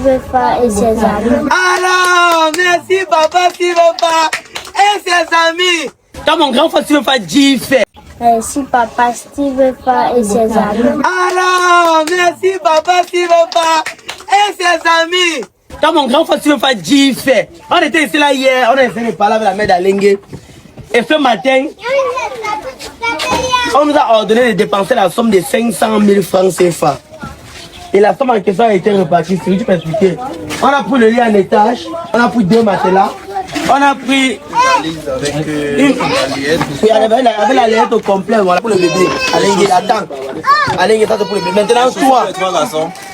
Steve Fa et ses amis. Alors, merci papa Steve Fa et ses amis. Quand mon grand frère Steve Fa dit fait. Merci papa Steve Fa et ses amis. Alors, merci papa Steve Fa et ses amis. Quand mon grand frère Steve Fa dit fait. On était ici là hier, on a essayé de parler avec la mère d'Alengue. Et ce matin, on nous a ordonné de dépenser la somme de 500 000 francs CFA. Et la somme en question a été repartie. Si tu peux expliquer. On a pris le lit en étage, on a pris 2 matelas, on a pris avec la lettre au complet, voilà pour le bébé. Allez, attends. Allez, ça c'est pour le bébé. Maintenant, toi.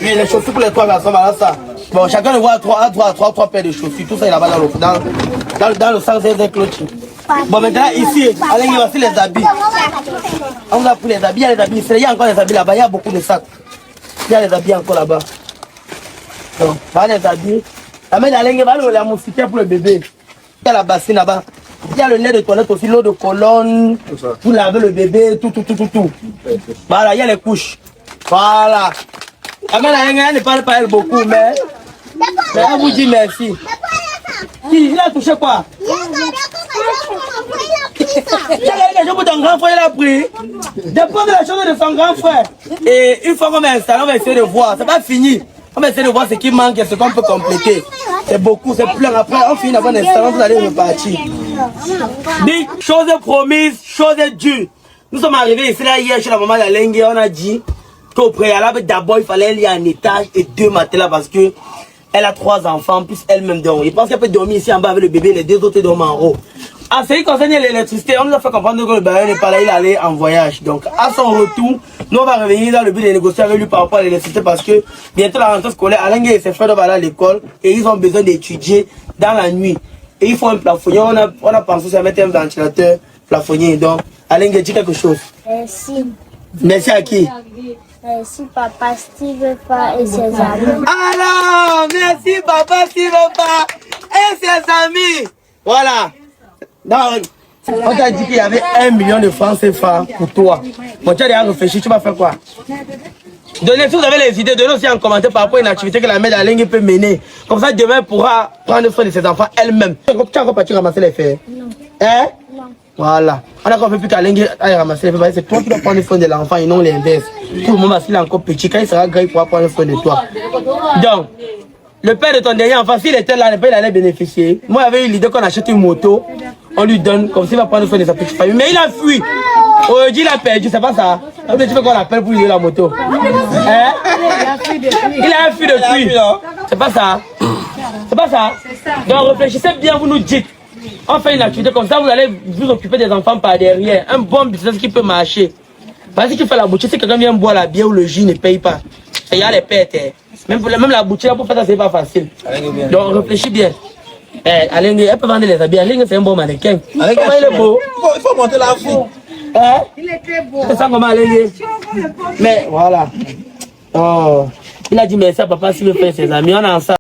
Oui, les chaussures pour les 3 garçons, voilà ça. Bon, chacun le voit 3 paires de chaussures. Tout ça est là-bas dans le sac des clôtures. Bon, maintenant, ici, allez, voici les habits. On a pris les habits, il y a encore les habits là-bas, il y a beaucoup de sacs. Il y a les habits encore là-bas. Donc, voilà les habits. La mère d'Alengue va la moustiquaire pour le bébé. Il y a la bassine là-bas. Il y a le lait de toilette aussi, l'eau de colonne, pour laver le bébé, tout. Voilà, il y a les couches. Voilà. La mère d'Alengue, elle ne parle pas elle beaucoup, mais elle vous dit merci. Qui? Il a touché quoi? Il a les choses pour ton grand frère, il a pris. Dépend de la chose de son grand frère. Et une fois qu'on va installer, on va essayer de voir. C'est pas fini. On va essayer de voir ce qui manque et ce qu'on peut compléter. C'est beaucoup, c'est plein. Après, on finit avant d'installer, vous allez repartir. Dit, chose promise, chose due. Nous sommes arrivés ici là hier chez la maman d'Alengue. On a dit qu'au préalable, d'abord, il fallait aller en étage et 2 matelas parce que elle a 3 enfants, plus elle-même dort. Je pense qu'elle peut dormir ici en bas avec le bébé, les 2 autres dorment en haut. En ce qui concerne l'électricité, on nous a fait comprendre que le bailleur n'est pas là, il allait en voyage. Donc, à son retour, nous on va revenir dans le but de négocier avec lui par rapport à l'électricité parce que bientôt la rentrée scolaire, Alengue et ses frères doivent aller à l'école et ils ont besoin d'étudier dans la nuit. Et il faut un plafonnier. On a pensé à mettre un ventilateur plafonnier. Donc, Alengue dit quelque chose. Merci. Merci à qui? Merci papa Steve Fa et ses amis. Alors, merci papa Steve Fa et ses amis. Voilà. Donc, on t'a dit qu'il y avait 1 million de francs CFA pour toi. Bon, tu as déjà réfléchi, tu vas faire quoi? Donnez, si vous avez les idées, donnez aussi en commentaire par rapport à une activité que la mère d'Alengue peut mener. Comme ça, demain, elle pourra prendre soin de ses enfants elle-même. Tu as encore parti ramasser les fers? Non. Hein? Non. Voilà. On a encore fait plus qu'Alengue aille ramasser les fers. C'est toi qui dois prendre soin de l'enfant et non l'inverse. Tout le monde, parce qu'il est encore petit, quand il sera grand, il pourra prendre soin de toi. Donc, le père de ton dernier enfant, s'il était là, il allait bénéficier. Moi, j'avais eu l'idée qu'on achète une moto, on lui donne, comme s'il va prendre soin de sa petite famille. Mais il a fui. Aujourd'hui, il a perdu, c'est pas ça. Tu veux qu'on l'appelle pour lui donner la moto? Hein? Il a fui depuis. C'est pas ça. C'est pas ça. Donc, réfléchissez bien, vous nous dites. On fait une activité comme ça, vous allez vous occuper des enfants par derrière. Un bon business qui peut marcher. Parce que tu fais la boutique, si quelqu'un vient boire la bière ou le jus, ne paye pas. Il y a les pertes. Même la boutique, pour faire ça, c'est pas facile. Donc réfléchis bien. Alengue, elle peut vendre les habits. Alengue, c'est un bon mannequin. Alengue, il est beau. Il faut monter la vie. Il est très beau. C'est ça comment Alengue. Mais voilà. Oh. Il a dit merci à papa s'il veut faire ses amis. On a ensemble.